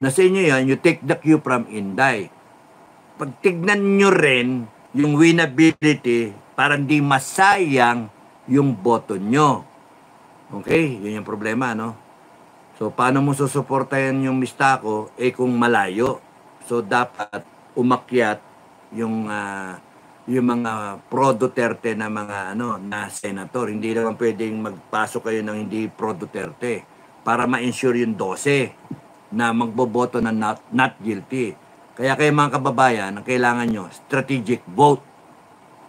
Nasa inyo yan, you take the cue from Inday. Pag tignan nyo rin yung winnability, parang di masayang yung boto nyo. Okay? Yun yung problema, no? So, paano mo susuportahan yung Mistako? Kung malayo. So, dapat umakyat yung mga pro-Duterte na mga na senator. Hindi naman pwedeng magpasok kayo ng hindi pro-Duterte para ma-ensure yung 12 na magboboto na not guilty. Kaya kayo mga kababayan, ang kailangan nyo, strategic vote.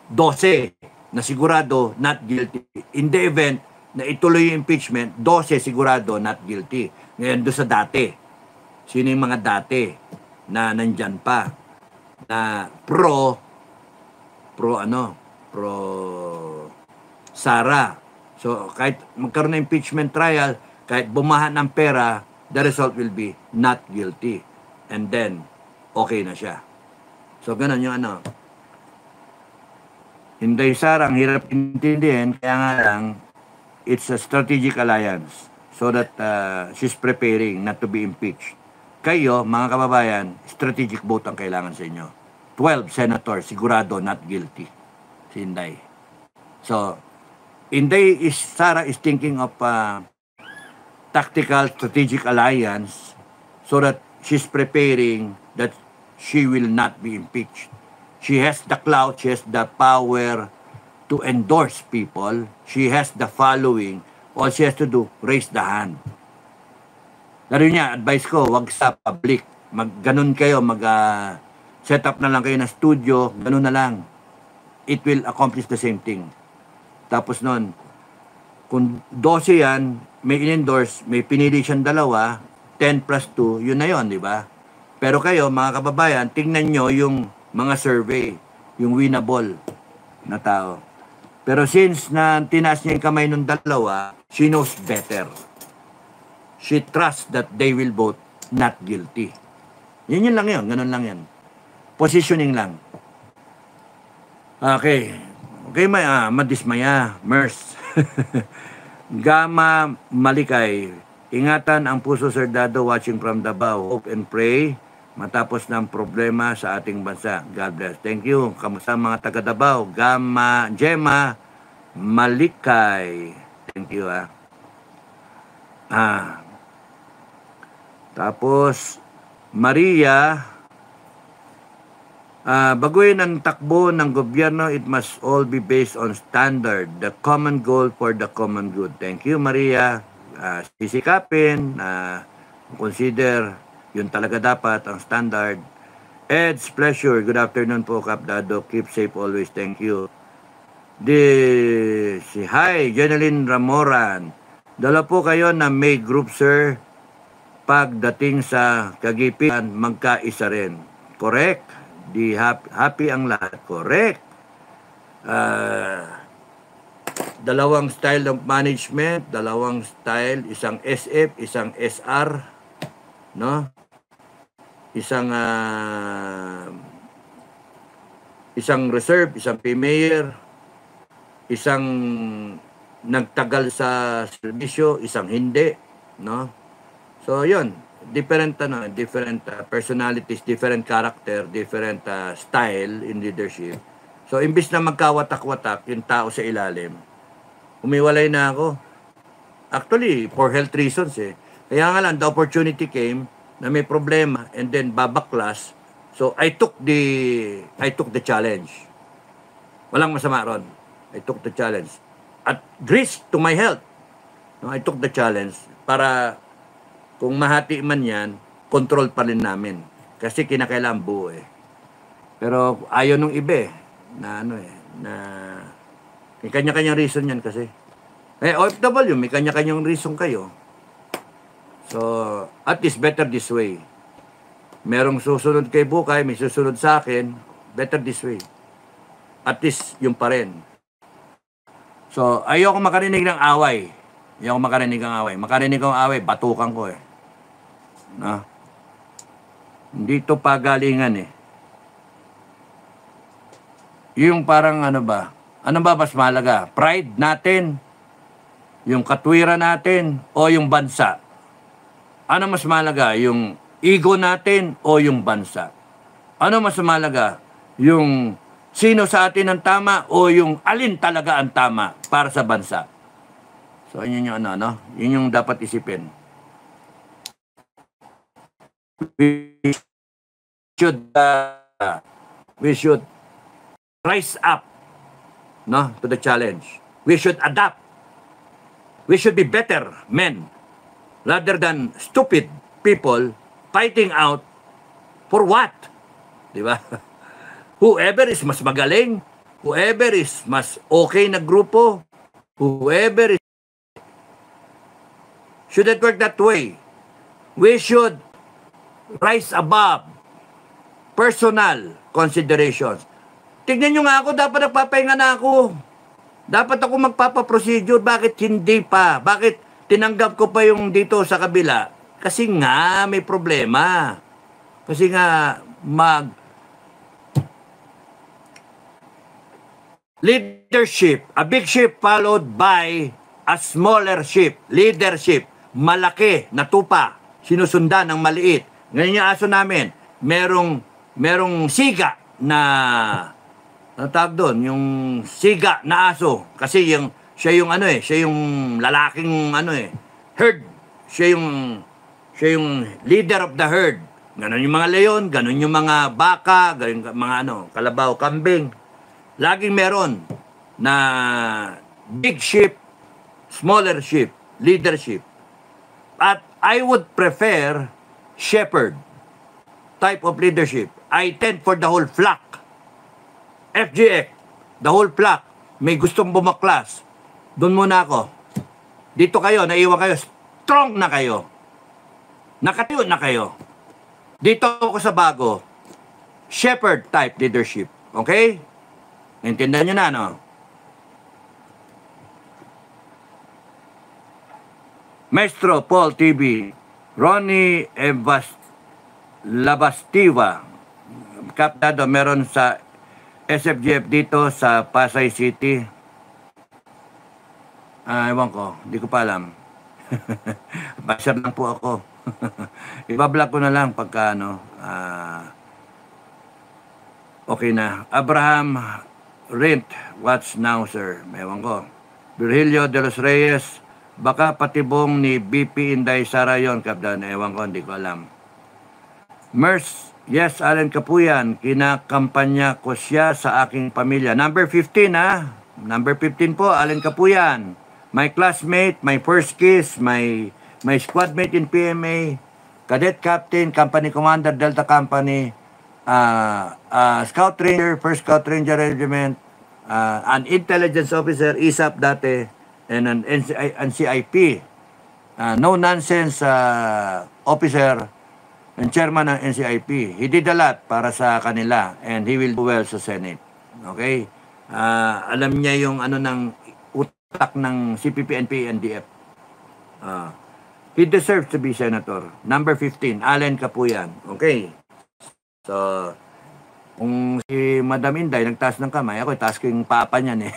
12 na sigurado not guilty. In the event na ituloy yung impeachment, 12 sigurado not guilty. Ngayon doon sa dati. Sino yung mga dati na nandyan pa? Na pro Sara. So kahit magkaroon ng impeachment trial, kahit bumaha ng pera, the result will be not guilty. And then, okay na siya. So, ganun yung Inday Sara, ang hirap intindihin, kaya nga lang, it's a strategic alliance so that she's preparing not to be impeached. Kayo, mga kababayan, strategic vote ang kailangan sa inyo. 12 senators, sigurado not guilty. Si Inday. So, Sara is thinking of tactical strategic alliance so that she's preparing that she will not be impeached. She has the clout, she has the power to endorse people, she has the following. All she has to do, raise the hand. Lalo niya, advice ko, wag sa public. Ganun kayo, set up na lang kayo na studio, ganun na lang. It will accomplish the same thing. Tapos nun, kung 12 yan, may in-endorse, may pinili siyang 2, 10 plus 2, yun na yun, di ba? Pero kayo, mga kababayan, tingnan nyo yung mga survey, yung winnable na tao. Pero since na tinaas niya yung kamay ng 2, she knows better. She trusts that they will vote not guilty. Yun lang yun, ganun lang yan. Positioning lang. Okay. Okay, madismaya, MERS. Gama Malikay, ingatan ang puso, Sir Dado, watching from Davao. Hope and pray matapos ng problema sa ating bansa. God bless. Thank you. Kamusta mga taga Davao? Gemma Malikay. Thank you, Tapos, Maria, baguhin ang takbo ng gobyerno, it must all be based on standard, the common goal for the common good. Thank you, Maria. Sisikapin, consider, yun talaga dapat, ang standard. Ed's pleasure. Good afternoon po, Kap Dado. Keep safe always. Thank you. Hi, Jeneline Ramoran. Dala po kayo na may group, sir. Pagdating sa kagipitan, magkaisa rin. Correct? Di happy ang lahat. Correct. Dalawang style of management, dalawang style, isang SF, isang SR, no? Isang reserve, isang mayor, isang nagtagal sa serbisyo, isang hindi, no? So, yun. Different personalities, different character, different style in leadership. So, imbis na magkawatak-watak yung tao sa ilalim, umiwalay na ako. Actually, for health reasons Kaya nga lang, the opportunity came na may problema and then babaklas. So, I took the challenge. Walang masama ron. I took the challenge. At risk to my health. No, I took the challenge para kung mahati man yan, control pa rin namin. Kasi kinakailangan buo Pero ayaw nung iba na may kanya-kanyang reason yan kasi. OFW, may kanya-kanyang reason kayo. So, at least better this way. Merong susunod kay Bukay, may susunod sa akin, better this way. At least yung pa rin. So, ayoko makarinig ng away. Makarinig ng away, batukan ko No? Hindi to pagalingan Yung parang ano ba mas mahalaga? Pride natin, yung katwiran natin, o yung bansa? Ano mas mahalaga? Yung ego natin o yung bansa? Ano mas mahalaga? Yung sino sa atin ang tama o yung alin talaga ang tama para sa bansa? So, yun yung ano? Yun yung dapat isipin. We should rise up, no, to the challenge. We should adapt. We should be better men rather than stupid people fighting out for what? Di ba? Whoever is mas magaling, whoever is mas okay na grupo, whoever is shouldn't work that way. We should rise above personal considerations. Tignan nyo nga ako, dapat nagpapahinga na ako. Dapat ako magpapaprocedure. Bakit hindi pa? Bakit tinanggap ko pa yung dito sa kabila? Kasi nga, may problema. Kasi nga, leadership, a big ship followed by a smaller ship. Leadership, malaki na tupa, sinusundan ng maliit. Ngayon yung aso namin, merong siga na, ano tawag doon, yung siga na aso. Kasi siya yung lalaking herd. Siya yung leader of the herd. Ganon yung mga leon, ganon yung mga baka, ganon yung mga kalabaw, kambing. Laging meron na big ship, smaller ship, leadership. At I would prefer shepherd type of leadership. I tend for the whole flock. FGX, the whole flock. May gustong bumaklas. Doon muna ako. Dito kayo, naiwan kayo. Strong na kayo. Nakatiyo na kayo. Dito ako sa bago. Shepherd type leadership. Okay? Intindihan nyo na, no? Maestro Paul TV, Ronnie Labastiva, Kaptado, meron sa SFGF dito sa Pasay City. Ewan ko, hindi ko pa alam. Basher lang po ako. Ibablog ko na lang pagka okay na. Abraham Rent, what's now, sir? Ewan ko. Virgilio de los Reyes, baka patibong ni BP Inday Sara yun, Kapdan. Ewan ko, hindi ko alam. Mers, yes, Allen Kapuyan, kinakampanya ko siya sa aking pamilya. Number 15, ha? Number 15 po, Allen Kapuyan. My classmate, my first kiss, my squadmate in PMA, cadet captain, company commander, Delta Company, Scout Ranger, 1st Scout Ranger Regiment, an intelligence officer, ISAP dati, and an NCIP, no nonsense officer and chairman ng NCIP. He did a lot para sa kanila and he will do well sa Senate. Okay? Alam niya yung ng utak ng CPP, NPA, NDF. He deserves to be senator. Number 15, Allen Kapuyan. Okay? So, kung si Madam Inday nagtaas ng kamay, ako taas ko yung papa niyan eh.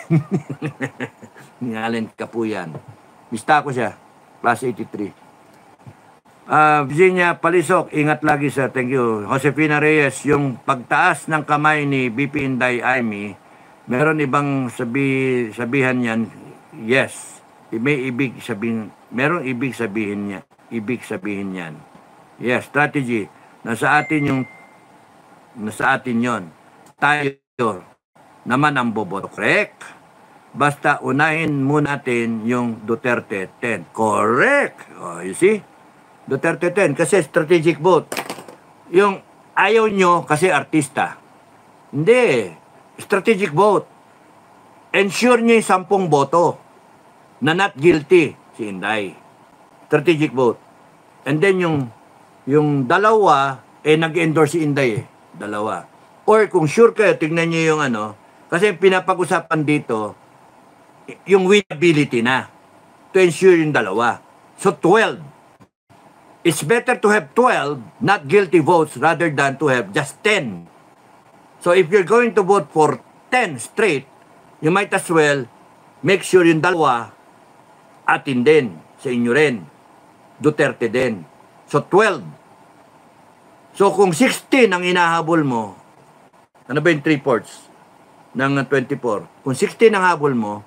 Ni Allen Kapuyan. Mista ko siya. Class 83. Virginia Palisok, ingat lagi sir. Thank you. Josefina Reyes, yung pagtaas ng kamay ni BP Inday Aimee, meron ibang sabihan yan? Yes. May ibig sabihin, meron ibig sabihin niya. Ibig sabihin yan. Yes, strategy. Nasa atin yon. Tayo naman ang boboto. Correct. Basta unahin muna natin yung Duterte 10. Correct. Oh, you see? Duterte 10 kasi strategic vote. Yung ayaw nyo kasi artista. Hindi. Strategic vote. Ensure nyo yung 10 boto na not guilty si Inday. Strategic vote. And then yung dalawa nag-endorse si Inday eh. Dalawa. Or kung sure kayo, tignan nyo yung kasi pinapag-usapan dito yung winnability na to ensure yung dalawa. So 12. It's better to have 12 not guilty votes rather than to have just 10. So if you're going to vote for 10 straight, you might as well make sure yung dalawa atin din sa inyo rin. Duterte din. So 12. So kung 16 ang inahabol mo, ano ba yung 3/4 ng 24? Kung 16 ang habol mo,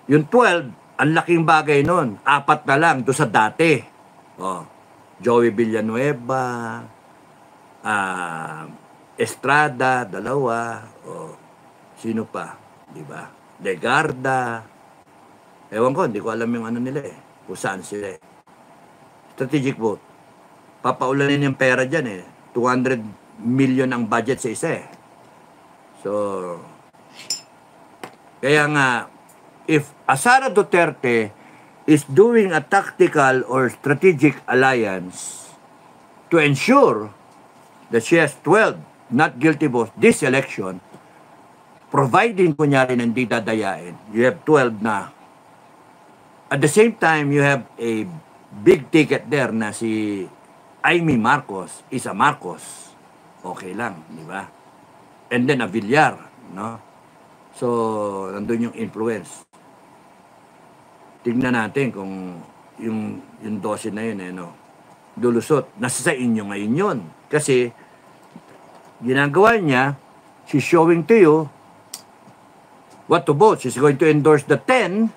yung 12, ang laking bagay nun. 4 na lang doon sa dati. Oh, Joey Villanueva, Estrada, 2, sino pa, di ba? Legarda. Ewan ko, hindi ko alam yung ano nila kung saan sila Strategic vote. Papaulanin yung pera dyan 200 million ang budget sa isa So, kaya nga, if Sara Duterte is doing a tactical or strategic alliance to ensure that she has 12 not guilty votes this election, providing kunyari na hindi dadayain, you have 12 na. At the same time, you have a big ticket there na si Amy Marcos, Isa Marcos. Okay lang, di ba? And then a Villar, no? So, nandun yung influence. Tingnan natin kung yung dose na yun, no? Lulusot. Nasa sa inyo ngayon yun. Kasi, ginagawa niya, she's showing to you what to vote. She's going to endorse the 10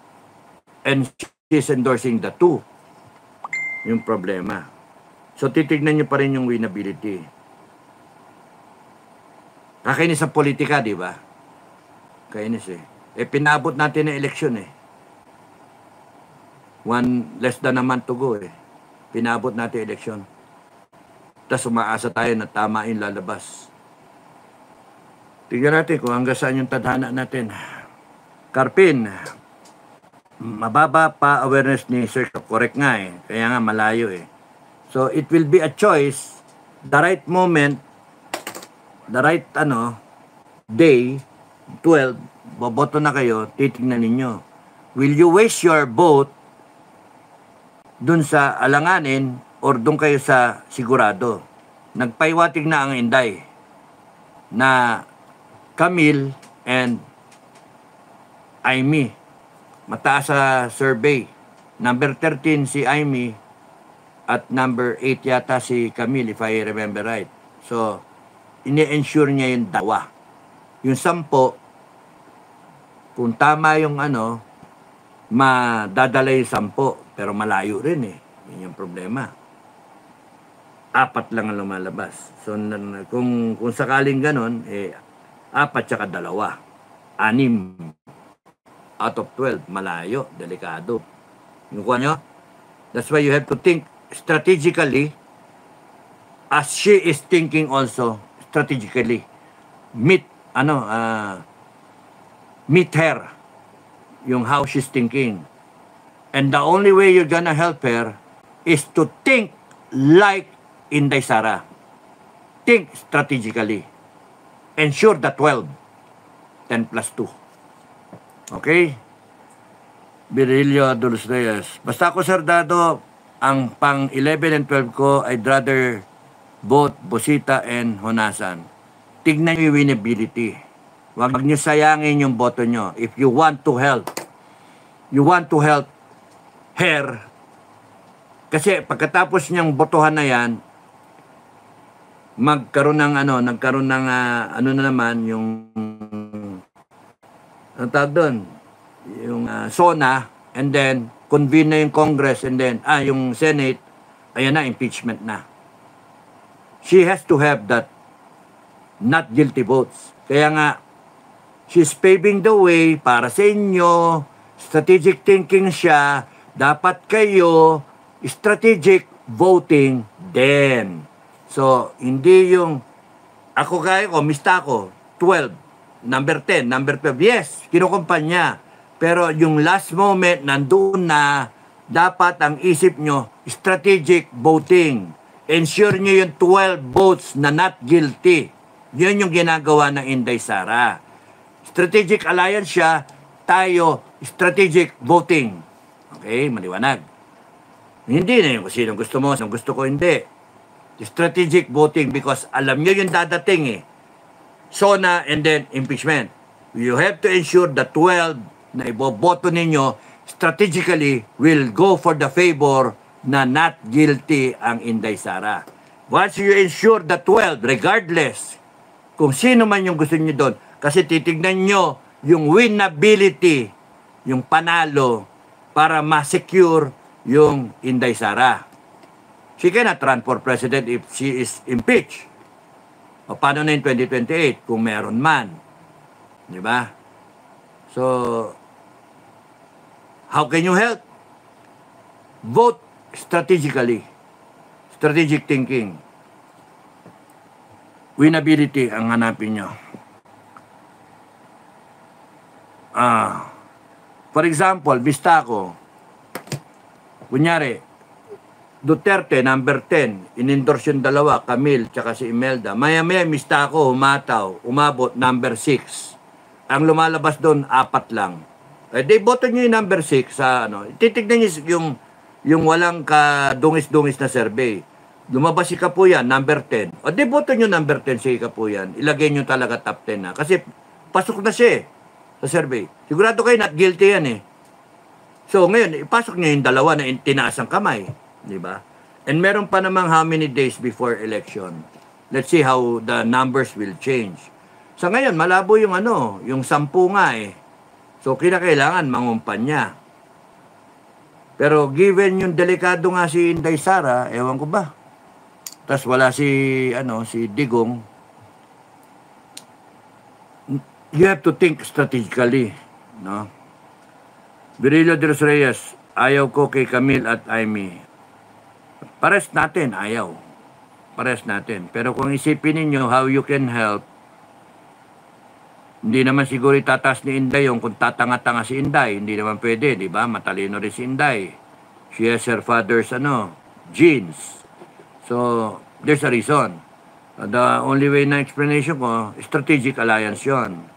and she's endorsing the 2. Yung problema. So, titignan niyo pa rin yung winnability. Kakainis sa politika, di ba? Kainis pinabot natin na eleksyon less than a month to go Pinabot natin eleksyon. Tapos umaasa tayo na tama yung lalabas. Tignan natin kung hanggang saan yung tadhana natin. Karpin, mababa pa awareness ni Sir. Correct nga Kaya nga malayo So, it will be a choice, the right moment, the right, day, 12, boboto na kayo, titignan ninyo. Will you waste your vote dun sa alanganin or dun kayo sa sigurado? Nagpaiwatig na ang Inday na Camille and Amy. Mataas sa survey. Number 13 si Amy at number 8 yata si Camille, if I remember right. So, ini-ensure niya yung 2. Yung 10, kung tama yung madadala yung 10, pero malayo rin Yun yung problema. 4 lang ang lumalabas. So, kung sakaling ganon, 4 tsaka 2. 6 out of 12. Malayo, delikado. Yung kuha nyo? That's why you have to think strategically as she is thinking also strategically. Meet her yung how she's thinking. And the only way you're gonna help her is to think like Inday Sara. Think strategically. Ensure the 12. 10 plus 2. Okay? Virilio Dulos Reyes. Basta ako, Sir Dado, ang pang 11 and 12 ko, I'd rather vote Busita and Honasan. Tignan nyo yung winnability. Huwag nyo sayangin yung boto nyo. If you want to help her, kasi pagkatapos niyang botohan na yan, nagkaroon ng na naman, yung ang tawag doon, yung SONA, and then convene na yung Congress, and then yung Senate, ayan na, impeachment na. She has to have that not guilty votes. Kaya nga, she's paving the way para sa inyo, strategic thinking siya, dapat kayo strategic voting din. So, hindi yung ako kaya ko, mista ko, 12, number 10, number 12. Yes, kinukumpanya. Pero yung last moment, nandoon na, dapat ang isip nyo, strategic voting. Ensure nyo yung 12 votes na not guilty. Yun yung ginagawa ng Inday Sara. Strategic alliance siya, tayo, strategic voting. Okay, maliwanag. Hindi na yung kung gusto mo, sinong gusto ko, hindi. Strategic voting because alam nyo yung dadating SONA and then impeachment. You have to ensure the 12 na iboboto ninyo strategically will go for the favor na not guilty ang Inday Sara. Once you ensure the 12, regardless kung sino man yung gusto nyo doon, kasi titignan nyo yung winnability, yung panalo, para ma-secure yung Inday Sara. She cannot run for president if she is impeached. O paano na yung 2028 kung meron man? Di ba? So, how can you help? Vote strategically. Strategic thinking. Winnability ang hanapin nyo. For example, Bistaco. Kunyari, Duterte, number 10, in-endorse yung dalawa, Camille, tsaka si Imelda. Maya-maya, Bistaco, humataw, umabot, number 6. Ang lumalabas doon, 4 lang. Di boto nyo yung number 6 sa ano. Titignan nyo yung walang kadungis-dungis na survey. Lumabas si Kapuyan, number 10. O di boto nyo number 10 si Kapuyan. Ilagay nyo talaga top 10 na. Kasi pasok na siya sa survey. Sigurado kayo not guilty yan eh. So ngayon, ipasok nyo yung dalawa na tinaas ang kamay. Di ba? And meron pa namang how many days before election. Let's see how the numbers will change. Sa ngayon, malabo yung yung 10 nga eh. So kinakailangan mangumpanya. Pero given yung delikado nga si Inday Sara, ewan ko ba? Tapos wala si Digong. You have to think strategically, no? Virilio de los Reyes, ayaw ko kay Camille at Amy. Pares natin, ayaw. Pares natin. Pero kung isipin ninyo how you can help, hindi naman siguro itatas ni Inday yung kung tatanga-tanga si Inday. Hindi naman pwede, di ba? Matalino rin si Inday. She has her father's genes. So, there's a reason. The only way na explanation ko, strategic alliance yon.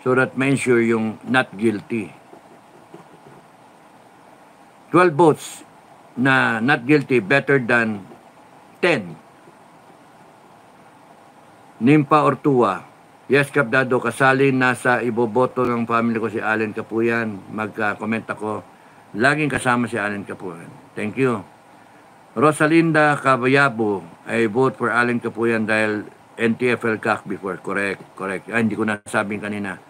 So that ma-ensure yung not guilty. 12 votes na not guilty better than 10. Nimpa Ortua. Yes, Kapdado, kasali na sa iboboto ng family ko si Allen Capuyan. Mag-comment ako. Laging kasama si Allen Capuyan. Thank you. Rosalinda Cabayabo, I vote for Allen Capuyan dahil NTFL CAC before. Correct. Hindi ko nasabing kanina.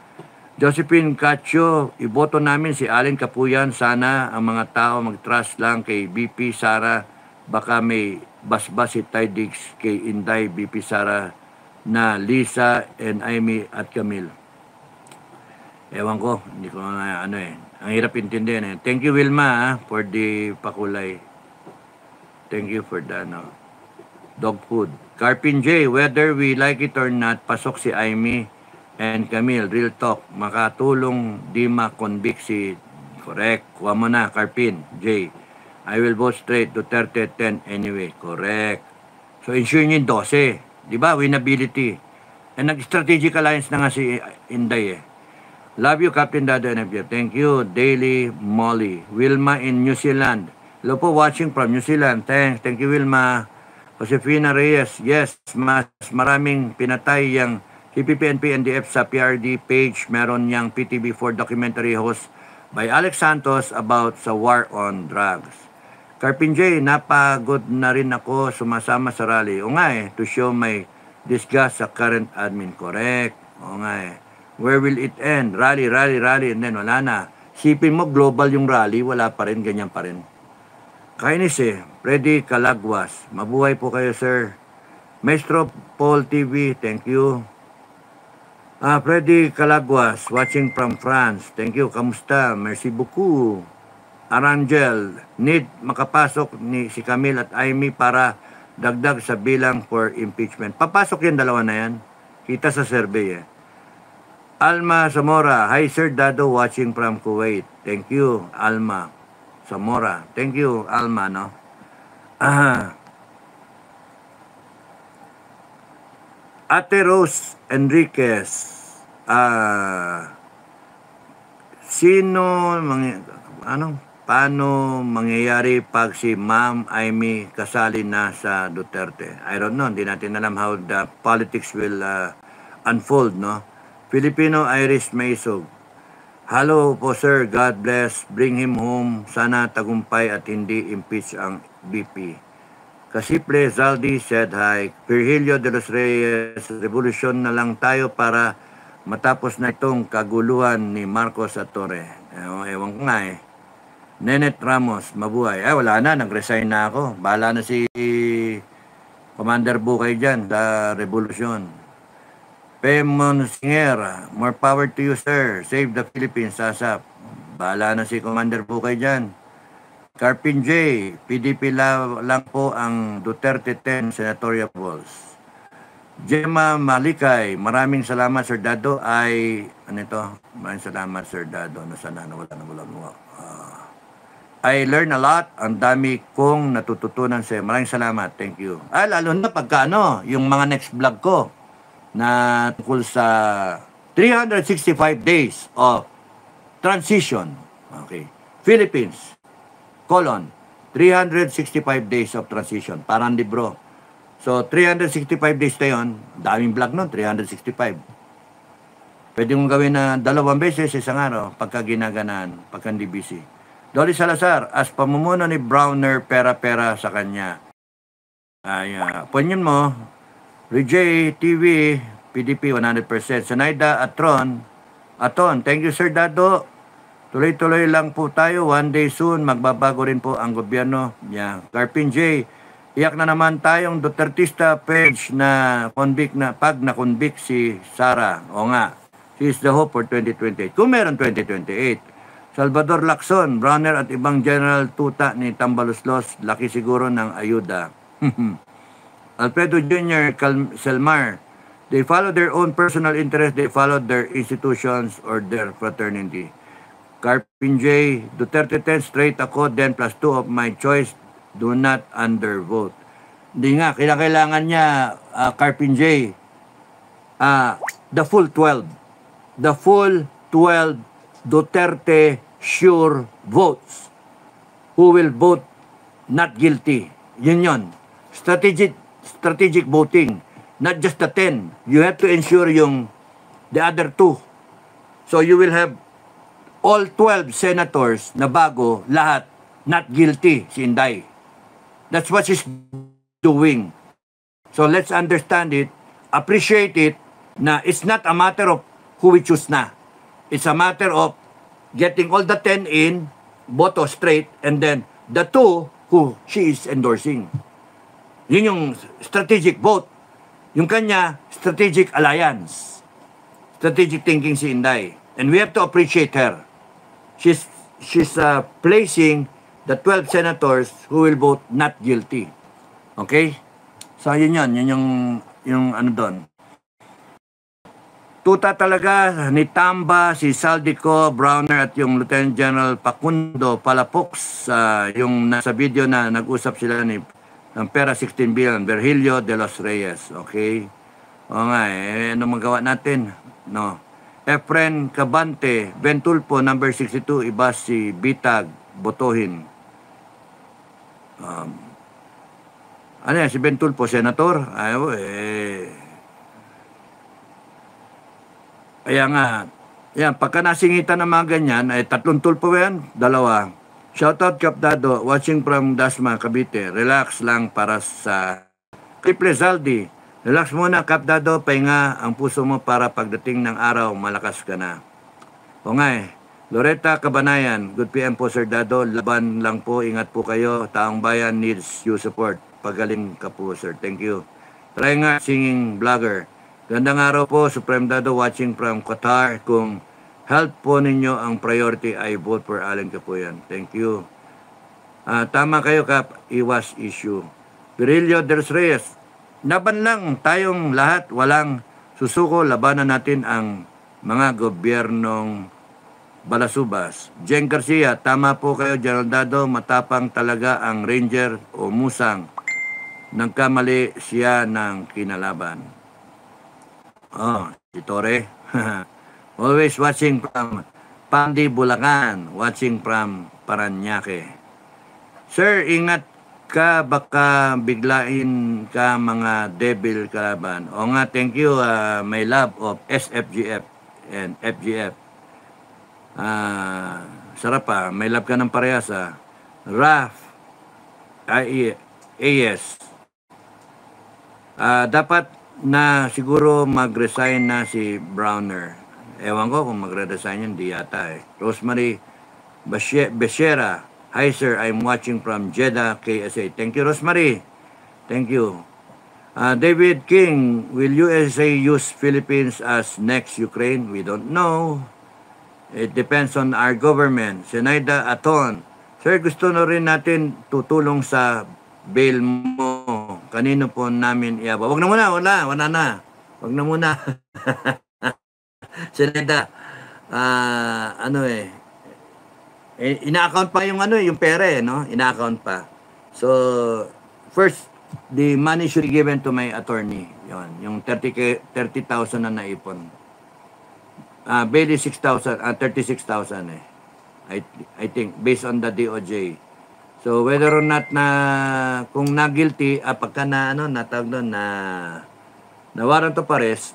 Josephine Cacho, iboto namin si Allen Capuyan. Sana ang mga tao mag-trust lang kay BP Sara. Baka may basbas si Tidix kay Inday, BP Sara na Lisa and Amy at Camille. Ewan ko, hindi ko na Ang hirap intindihan Thank you, Wilma, for the pakulay. Thank you for the dog food. Carpin J, whether we like it or not, pasok si Amy and Camille. Real talk. Makatulong di ma-convict si... Correct. Kuha mo na, Carpin J. I will vote straight to 30-10 anyway. Correct. So, ensure nyo yung 12. Di ba? Winnability. And nag-strategic alliance na nga si Inday Love you, Captain Dado NFJ. Thank you, Daily Molly. Wilma in New Zealand. Hello po, watching from New Zealand. Thanks. Thank you, Wilma. Josefina Reyes. Yes, mas maraming pinatay yung CPP-NP NDF sa PRD page. Meron yung PTV4 documentary host by Alex Santos about sa war on drugs. Carpin J, napagod na rin ako sumasama sa rally. O nga to show my disgust sa current admin. Correct. O nga Where will it end? Rally, and then wala na. Sipin mo, global yung rally, wala pa rin, ganyan pa rin. Kainis Freddy Calagwas. Mabuhay po kayo, sir. Maestro Paul TV, thank you. Freddy Calagwas, watching from France. Thank you, kamusta? Merci beaucoup. Arangel, need makapasok si Camille at Amy para dagdag sa bilang for impeachment. Papasok yung dalawa na yan. Kita sa survey Alma Zamora, hi Sir Dado, watching from Kuwait. Thank you, Alma Zamora. Thank you, Alma, Ate Rose Enriquez, paano mangyayari pag si Ma'am Amy kasali na sa Duterte? I don't know, hindi natin alam how the politics will unfold, Filipino Iris Maysog. Hello po sir, God bless. Bring him home. Sana tagumpay at hindi impeach ang BP. Kasiple Zaldi said hi. Virgilio de los Reyes, revolusyon na lang tayo para matapos na itong kaguluhan ni Marcos at Torre. Ewan ko nga eh. Nenet Ramos, mabuhay. Wala na, nag-resign na ako. Bahala na si Commander Bukay dyan sa revolusyon. Pemon Singer, more power to you, sir. Save the Philippines, ASAP. Bahala na si Commander Bukay dyan. Carpin J, PDP lang po ang Duterte 10 senatorial balls. Gemma Malikay, maraming salamat, Sir Dado. Ano ito? Maraming salamat, Sir Dado. Nasaan na, wala. I learn a lot. Ang dami kong natututunan sa'yo. Maraming salamat. Thank you. Lalo na pagka yung mga next vlog ko na tungkol sa 365 days of transition. Okay. Philippines, 365 days of transition. Parang libro. So, 365 days na yun. Daming vlog nun, 365. Pwede mong gawin na 2 beses isang araw pagka ginaganaan, pagka hindi busy. Dolly Salazar, as pamumuno ni Browner, pera-pera sa kanya. Ponyon mo, Rijay TV, PDP 100%. Sanaida Aton, thank you, Sir Dado. Tuloy-tuloy lang po tayo. One day soon, magbabago rin po ang gobyerno. Carpin J, iyak na naman tayong Dutertista page na convict na pag na-convict si Sara. O nga, she is the hope for 2028. Kung meron 2028. Salvador Lacson, Browner at ibang general tuta ni Tambaluslos, laki siguro ng ayuda. Alfredo Jr., Selmar, they follow their own personal interest, they follow their institutions or their fraternity. Carpin J, Duterte 10, straight ako, then plus 2 of my choice, do not undervote. Hindi nga, kailangan niya, Carpin J, the full 12. The full 12 Duterte sure votes. Who will vote not guilty. Yun. Strategic voting. Not just the 10. You have to ensure the other 2. So you will have all 12 senators na bago, lahat not guilty, si Inday. That's what she's doing. So let's understand it, appreciate it, na it's not a matter of who we choose na. It's a matter of getting all the 10 in, boto straight, and then the 2 who she is endorsing. Yun yung strategic vote. Yung kanya, strategic alliance. Strategic thinking si Inday. And we have to appreciate her. She's placing the 12 senators who will vote not guilty. Okay? So yun yung ano doon. Tuta talaga ni Tamba, si Saldico, Browner at yung Lieutenant General Pacundo Palafox, yung nasa video na nag-usap sila ng pera 16 billion, Virgilio de los Reyes. Okay? O nga ano magawa natin? No. Efren Cabante, Bentulpo, number 62, iba si Bitag, botohin. Ano yan, si Bentulpo, senator? Kaya nga, pagka nasingitan ng mga ganyan, 3 tulpo yan, 2. Shoutout Kapdado, watching from Dasma, Cavite. Relax lang para sa Triple Zaldi. Relax muna, Kapdado, pahinga ang puso mo para pagdating ng araw, malakas ka na. O nga Loretta Cabanayan, good PM po, Sir Dado. Laban lang po, ingat po kayo. Taong bayan needs you support. Pagaling ka po, sir. Thank you. Try nga, singing vlogger. Gandang araw po, Supreme Dado, watching from Qatar. Kung health po ninyo ang priority, I vote for Allen Capuyan. Thank you. Tama kayo, Kap. Iwas issue. Virilio Del Reyes, laban lang tayong lahat. Walang susuko. Labanan natin ang mga gobyernong balasubas. Jen Garcia, tama po kayo, General Dado. Matapang talaga ang Ranger o Musang. Nagkamali siya ng kinalaban. Si Torre. Always watching from Pandi, Bulacan. Watching from Paranaque. Sir, ingat ka. Baka biglain ka mga devil kalaban. O nga, thank you. My love of SFGF and FGF. Sarap May love ka ng parehas. Raf. AS. Dapat na siguro mag-resign na si Browner. Ewan ko kung magre-resign yun, di yata eh. Rosemary Becerra. Hi sir, I'm watching from Jeddah, KSA. Thank you, Rosemary. Thank you. David King, will USA use Philippines as next Ukraine? We don't know. It depends on our government. Senaida Aton, sir, gusto na rin natin tutulong sa bail mo. Kanino po namin iaba? Wag na muna, wala na. Wag na muna. Senaida, ina-account pa yung yung pera no? Ina-account pa. So, first, the money should be given to my attorney. Yon, yung 30,000 na naipon. Bail is 36,000 eh. I think based on the DOJ. So whether or not na kung na guilty pagka na natawag doon na warrant of arrest,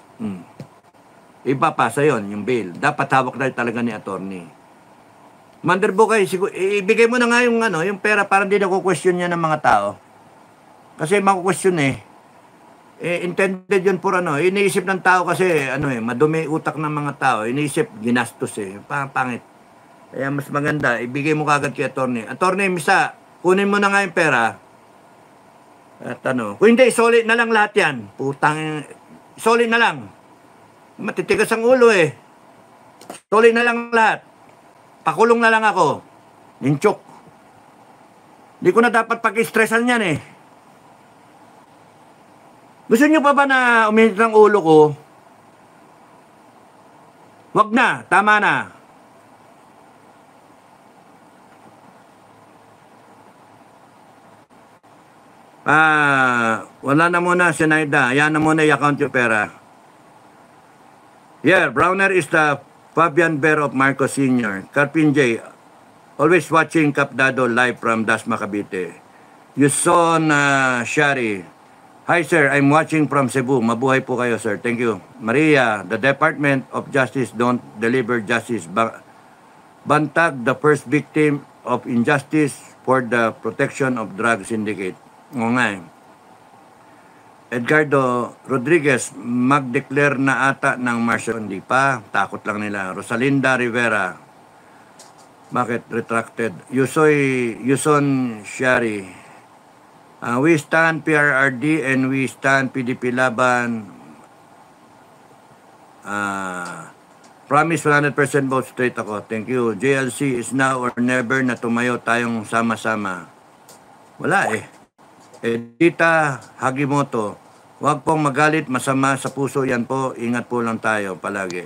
ipapasa yon yung bail. Dapat hawak na talaga ni attorney. Manderbukay, ibigay mo na nga yung pera para hindi na question niya ng mga tao. Kasi mako-question intended yun for iniisip ng tao kasi madumi utak ng mga tao, iniisip ginastos pangit. Kaya mas maganda ibigay mo kagad kay attorney. Attorney, misa kunin mo na nga yung pera. At kung hindi, solid na lang lahat yan. Putang, solid na lang. Matitigas ang ulo Solid na lang lahat. Pakulong na lang ako. Ninchok. Hindi ko na dapat pag-stressan yan Gusto nyo pa ba na uminit ng ulo ko? Wag na, tama na. Wala na muna, Senaida. Ayan na muna i-account yung pera. Yeah, Browner is the Fabian Bear of Marcos Sr. Carpin J. Always watching Capdado live from Dasma, Cavite. Yuson Shari. Hi sir, I'm watching from Cebu. Mabuhay po kayo sir. Thank you. Maria, the Department of Justice don't deliver justice. Bantag, the first victim of injustice for the protection of drug syndicate. Oo nga Edgardo Rodriguez, mag-declare na ata ng martial. Hindi pa, takot lang nila. Rosalinda Rivera, bakit retracted? Yuson Shari, we stand PRRD and we stand PDP Laban. Promise 100% vote straight ako. Thank you. JLC is now or never na tumayo tayong sama-sama. Wala Tita Hagimoto, wag pong magalit, masama sa puso yan po. Ingat po lang tayo palagi.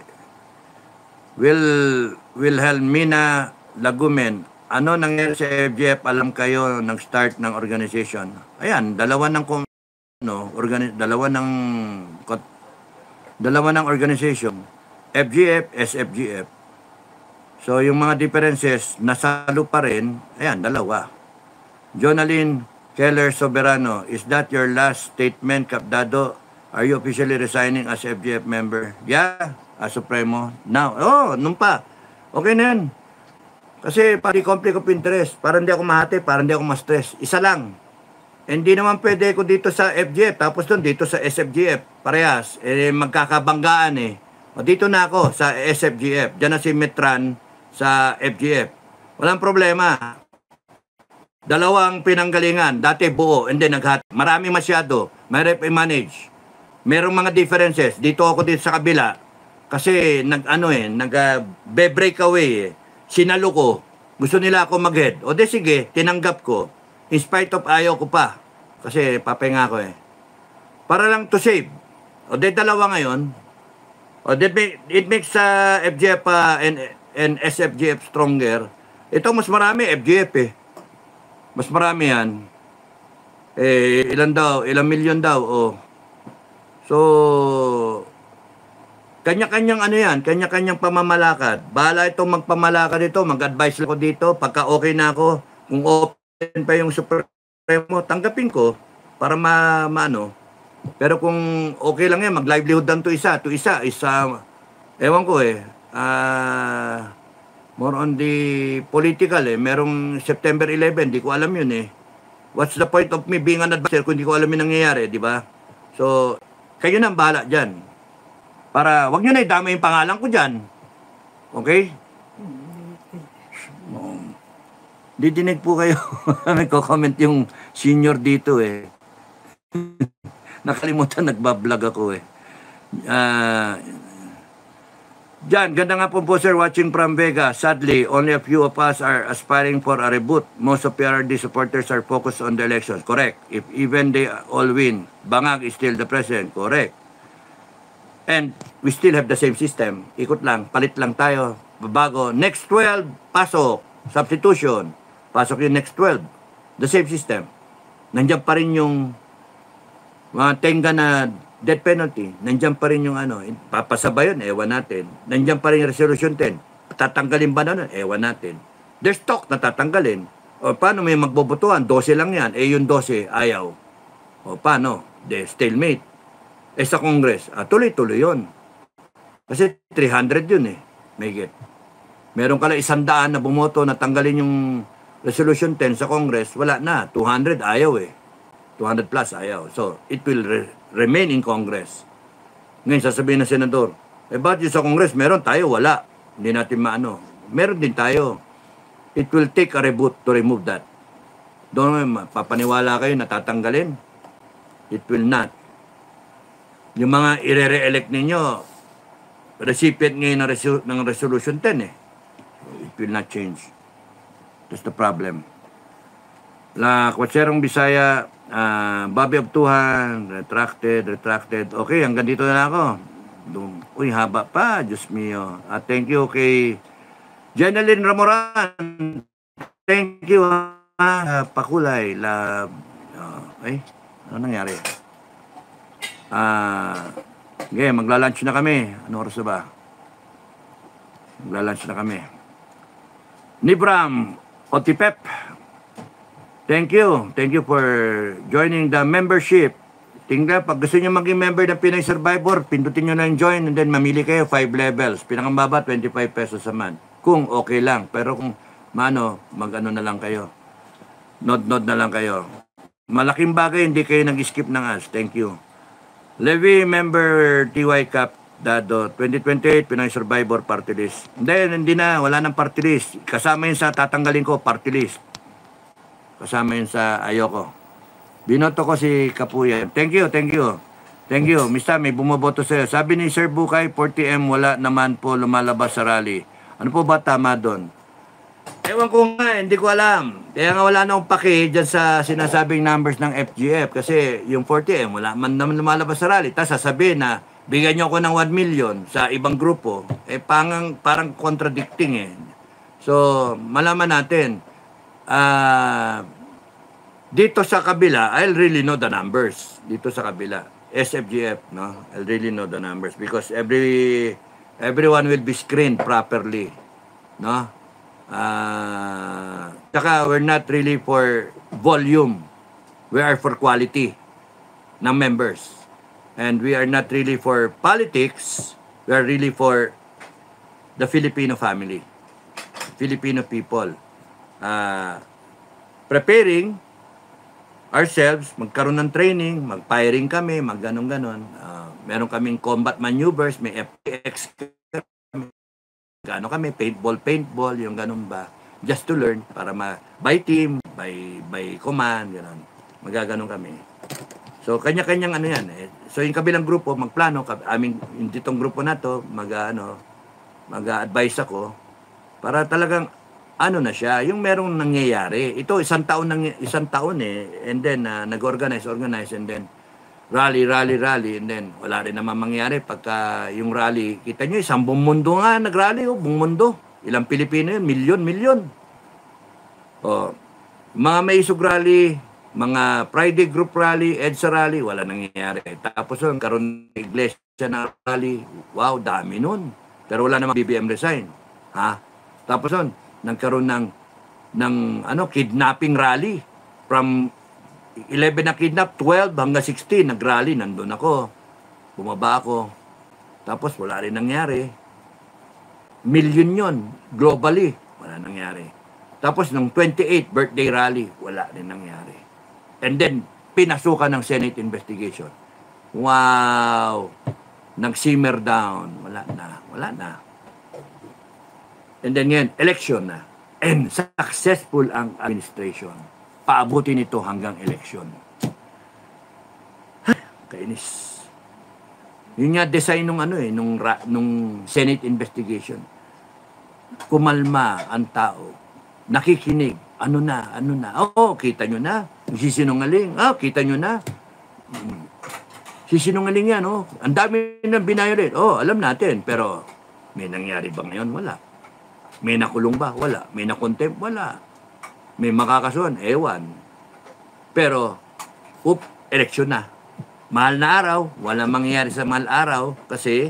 Wilhelmina Lagumen, ano nangyari sa FGF? Alam kayo, nag-start ng organization. Ayan, dalawa ng organization. FGF, SFGF. So, yung mga differences, nasalo pa rin. Ayan, dalawa. Jonaline Keller Soberano, is that your last statement, Capdado? Are you officially resigning as FGF member? Yeah, as Supremo. Now, nung pa. Okay na yan. Kasi pari conflict of interest. Para hindi ako mahati, para hindi ako ma-stress. Isa lang. Hindi naman pwede ko dito sa FGF, tapos doon dito sa SFGF. Parehas. Magkakabanggaan O dito na ako sa SFGF. Diyan na si Metran sa FGF. Walang problema. Dalawang pinanggalingan, dati buo, and then naghat. Marami masyado, mahirap i-manage. Merong mga differences. Dito ako dito sa kabila, kasi nag-breakaway Sinalo ko. Gusto nila ako mag-head. O de sige, tinanggap ko. In spite of ayaw ko pa. Kasi papahinga ko Para lang to save. O de dalawa ngayon. O de it makes FGF and SFGF stronger. Ito mas marami FGF Mas marami yan. Ilang milyon daw. So, kanya-kanyang kanya-kanyang pamamalakad. Bahala itong magpamalakad ito, mag-advise ako dito. Pagka okay na ako, kung open pa yung Supremo, tanggapin ko para maano. Pero kung okay lang yan, mag-livelihood lang to isa. Ewan ko more on the political merong September 11, di ko alam yun What's the point of me being an advisor kung hindi ko alam yung nangyayari, di ba? So, kayo na ang bahala dyan. Para, wag nyo na idama yung pangalan ko dyan. Okay? Didinig po kayo. Nagko-comment yung senior dito eh. Nakalimutan, nagbablog ako eh. Jan, ganda nga po sir, watching from Vegas. Sadly, only a few of us are aspiring for a reboot. Most of PRD supporters are focused on the elections. Correct. If even they all win, Bangag is still the president. Correct. And we still have the same system. Ikot lang, palit lang tayo. Babago. Next 12, pasok. Substitution. Pasok yung next 12. The same system. Nandiyan pa rin yung mga tenga na death penalty. Nandiyan pa rin yung ano. Papasabay yun, ewan natin. Nandiyan pa rin yung resolution 10. Tatanggalin ba na nun? Ewan natin. There's talk na tatanggalin. O paano may magbobotohan? 12 lang yan. Eh yung 12, ayaw. O paano? De stalemate. Eh sa Congress, tuloy-tuloy yun. Kasi 300 yun eh. May get. Meron ka lang 100 na bumoto na tanggalin yung resolution 10 sa Congress, wala na. 200 ayaw eh. 200 plus ayaw. So, it will remain in Congress. Ngayon, sasabihin ng senador, ba't yung sa Congress, meron tayo, wala. Hindi natin maano. Meron din tayo. It will take a reboot to remove that. Doon, papaniwala kayo na tatanggalin. It will not. Yung mga ire-re-elect ninyo, recipient ngayon ng resolution 10 eh. It will not change. That's the problem. La Kwatserong Bisaya, Bobby Abtuhan, retracted. Okay, hanggang dito na ako. Uy, haba pa, Diyos mio. Thank you kay Jeneline Ramoran. Thank you, Pakulay. Ano nangyari? Okay, magla-lunch na kami. Ano oras na ba? Magla-lunch na kami. Nibram Otipep, thank you for joining the membership. Tingnan, pag gusto nyo maging member ng Pinoy Survivor, pindutin nyo na yung join and then mamili kayo 5 levels. Pinakambaba, 25 pesos a month. Kung okay lang. Pero kung mag-ano na lang kayo. Nod na lang kayo. Malaking bagay, hindi kayo nag-skip ng ads. Thank you. Levy member TY Cap Dado, 2028 Pinoy Survivor Party List. Hindi na, wala nang party list. Kasama yun sa tatanggalin ko, party list. Kasama yun sa ayoko. Binoto ko si Kapuyan. Thank you. Mr. May bumoboto sa'yo. Sabi ni Sir Bukay, 40M wala naman po lumalabas sa rally. Ano po ba tama doon? Ewan ko nga, hindi ko alam. Kaya nga wala na akong paki dyan sa sinasabing numbers ng FGF. Kasi yung 40M, wala man naman lumalabas sa rally. Tapos sasabihin na, bigyan nyo ako ng 1 million sa ibang grupo. Parang contradicting eh. So, malaman natin. Dito sa kabila, I'll really know the numbers. Dito sa kabila. SFGF, no? I'll really know the numbers. Because everyone will be screened properly. No? Saka we're not really for volume. We are for quality ng members. And we are not really for politics. We are really for the Filipino family. Filipino people. Preparing ourselves, magkaroon ng training, mag-firing kami, mag-ganon-ganon. Meron kaming combat maneuvers, may FX kami, paintball, yung ganun ba. Just to learn, para by team, by command, gano'n. Magaganon kami. So, kanya-kanyang ano yan eh. So, yung kabilang grupo, magplano, yung ditong grupo na to, mag-advise ako, para talagang, na siya, yung merong nangyayari. Ito, isang taon eh, and then, nag-organize, and then, rally, and then, wala rin naman mangyari. Pagka yung rally, kita nyo, isang buong mundo nga nag-rally, buong mundo. Ilang Pilipino yun, milyon. Mga may isog rally, mga Friday group rally, EDSA rally, wala nangyayari. Tapos yun, karoon ng iglesia na rally, wow, dami nun. Pero wala namang BBM resign. Tapos yun, nagkaroon ng kidnapping rally. From 11 na kidnap, 12 hanggang 16, nag-rally, nandun ako. Bumaba ako. Tapos wala rin nangyari. Million yun, globally, wala nangyari. Tapos nung 28 birthday rally, wala rin nangyari. And then, pinasukan ng Senate investigation. Wow! Nag-simmer down. Wala na. And then yan, election na. And successful ang administration. Paabutin ito hanggang election. Kainis. Yun nga design nung Senate investigation. Kumalma ang tao. Nakikinig. Ano na? Oo, kita nyo na. Sisinungaling. Kita nyo na. Sisinungaling yan, oh. Ang dami nang binayolet. Alam natin. Pero, may nangyari ba ngayon? Wala. May nakulong ba? Wala. May nakontempt? Wala. May makakasuhan? Ewan. Pero, eleksyon na. Mahal na araw. Walang mangyayari sa mahal araw kasi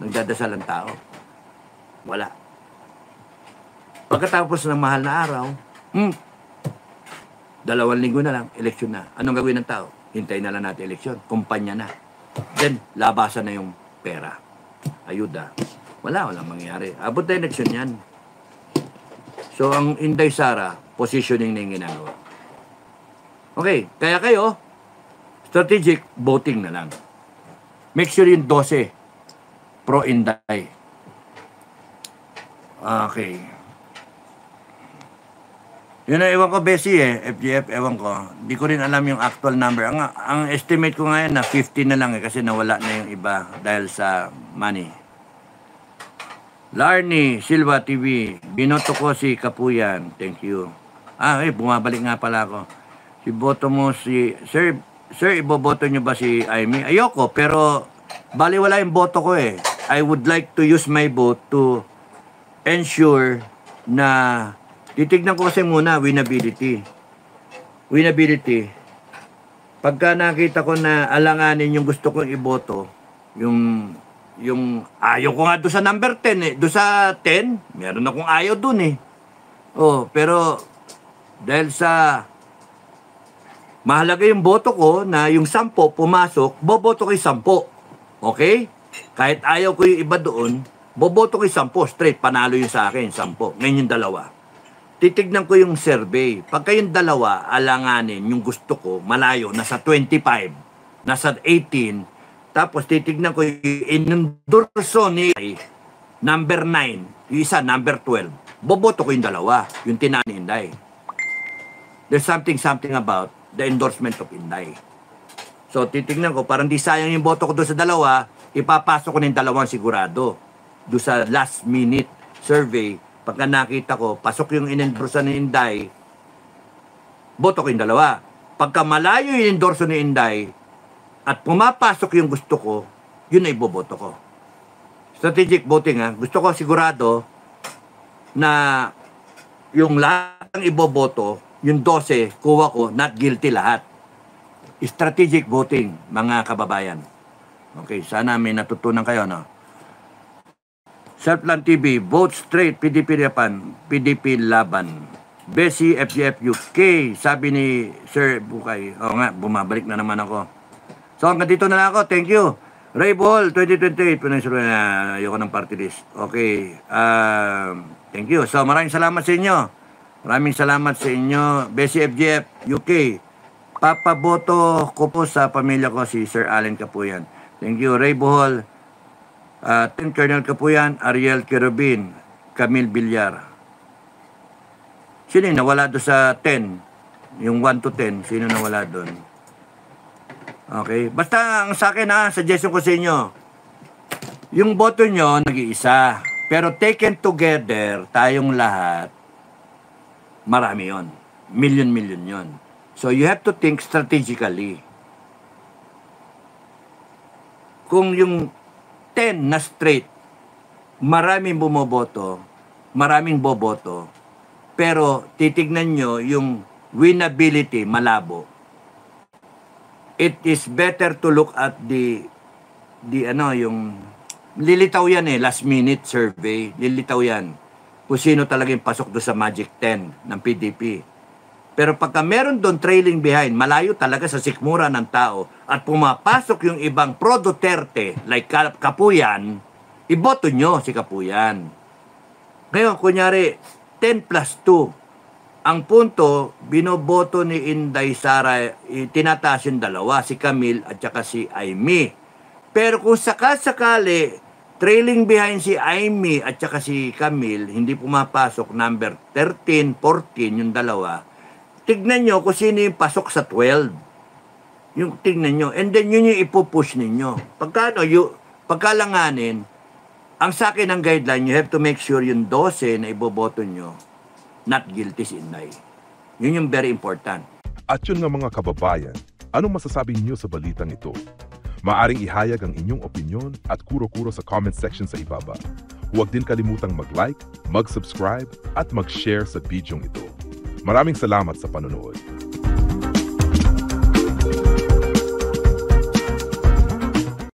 nagdadasal ang tao. Wala. Pagkatapos ng mahal na araw, 2 linggo na lang, eleksyon na. Anong gagawin ng tao? Hintayin na lang natin eleksyon. Kumpanya na. Then, labasan na yung pera. Ayuda. Walang mangyayari. Abot na eleksyon yan. So, ang Inday Sara, positioning na yung ginagawa. Okay, kaya kayo, strategic voting na lang. Make sure yung 12 pro-Inday. Okay. Yun na, ewan ko, Bessie FGF, ewan ko. Hindi ko rin alam yung actual number. Ang estimate ko ngayon na 50 na lang kasi nawala na yung iba dahil sa money. Larny Silva TV, binoto ko si Kapuyan. Thank you. Bumabalik nga pala ako. Iboto mo si... Sir, iboboto nyo ba si Amy? Ayoko, pero baliwala yung boto ko eh. I would like to use my vote to ensure na titignan ko kasi muna winnability. Pagka nakita ko na alanganin yung gusto kong iboto, yung ayaw ko nga doon sa number 10 eh. Doon sa 10, meron akong ayaw doon eh. Pero dahil sa mahalaga yung boto ko na yung 10 pumasok, boboto ko yung 10. Okay? Kahit ayaw ko yung iba doon, boboto ko yung 10 straight, panalo yung sa akin, 10. Ngayon yung 2. Titignan ko yung survey. Pagka yung 2, alanganin yung gusto ko, malayo, nasa 25, nasa 18, tapos titignan ko yung endorso ni number 9, yung isa number 12. Boboto ko yung 2, yung tinaan ni Inday. There's something about the endorsement of Inday. So titignan ko, parang di sayang yung boto ko doon sa 2, ipapasok ko ng 2 sigurado. Doon sa last minute survey, pagka nakita ko, pasok yung inendorso ni Inday, boto ko yung 2. Pagka malayo yung endorso ni Inday, at pumapasok yung gusto ko, yun ay boboto ko. Strategic voting gusto ko sigurado na yung lahat ng iboboto, yung 12, kuha ko, not guilty lahat. Strategic voting, mga kababayan. Okay, sana may natutunan kayo, no? Selfland TV, vote straight, PDP Japan, PDP laban. Bessie FGF UK, sabi ni Sir Bukay. Bumabalik na naman ako. So hanggang dito na lang ako. Thank you. Ray Ball 2028. Ayoko ng party list. Okay. Thank you. So maraming salamat sa inyo. Maraming salamat sa inyo. Bessie FGF UK. Papaboto ko po sa pamilya ko si Sir Allen Kapuyan. Thank you. Ray Bohol. Ten Colonel Kapuyan. Ariel Kerubin. Camille Villar. Sino yung nawala doon sa 10? Yung 1 to 10. Sino nawala doon? Okay. Basta ang sa akin suggestion ko sa inyo, yung boto nyo nag-iisa. Pero taken together, tayong lahat, marami yon. Million yon. So you have to think strategically. Kung yung 10 na straight, maraming bumoboto, maraming boboto, pero titignan nyo yung winnability, malabo. It is better to look at yung lilitaw yan last minute survey, lilitaw yan kung sino talagang pasok doon sa Magic 10 ng PDP. Pero pagka meron doon trailing behind, malayo talaga sa sikmura ng tao at pumapasok yung ibang pro Duterte like Kapuyan, iboto nyo si Kapuyan. Ngayon, kunyari 10 plus 2, ang punto, binoboto ni Inday Sara, tinataas yung dalawa, si Camille at saka si Amy. Pero kung sakasakali, trailing behind si Amy at saka si Camille, hindi pumapasok number 13, 14, yung dalawa, tignan nyo kung sino yung pasok sa 12. Yung tignan nyo. And then yun yung ipupush ninyo. Pagkalanganin, ang sa akin ang guideline, you have to make sure yung 12 na iboboto nyo, not guilty si Inday. Yun yung very important. At yun nga mga kababayan, anong masasabi niyo sa balitang ito? Maaring ihayag ang inyong opinyon at kuro-kuro sa comment section sa ibaba. Huwag din kalimutang mag-like, mag-subscribe at mag-share sa bidyong ito. Maraming salamat sa panonood.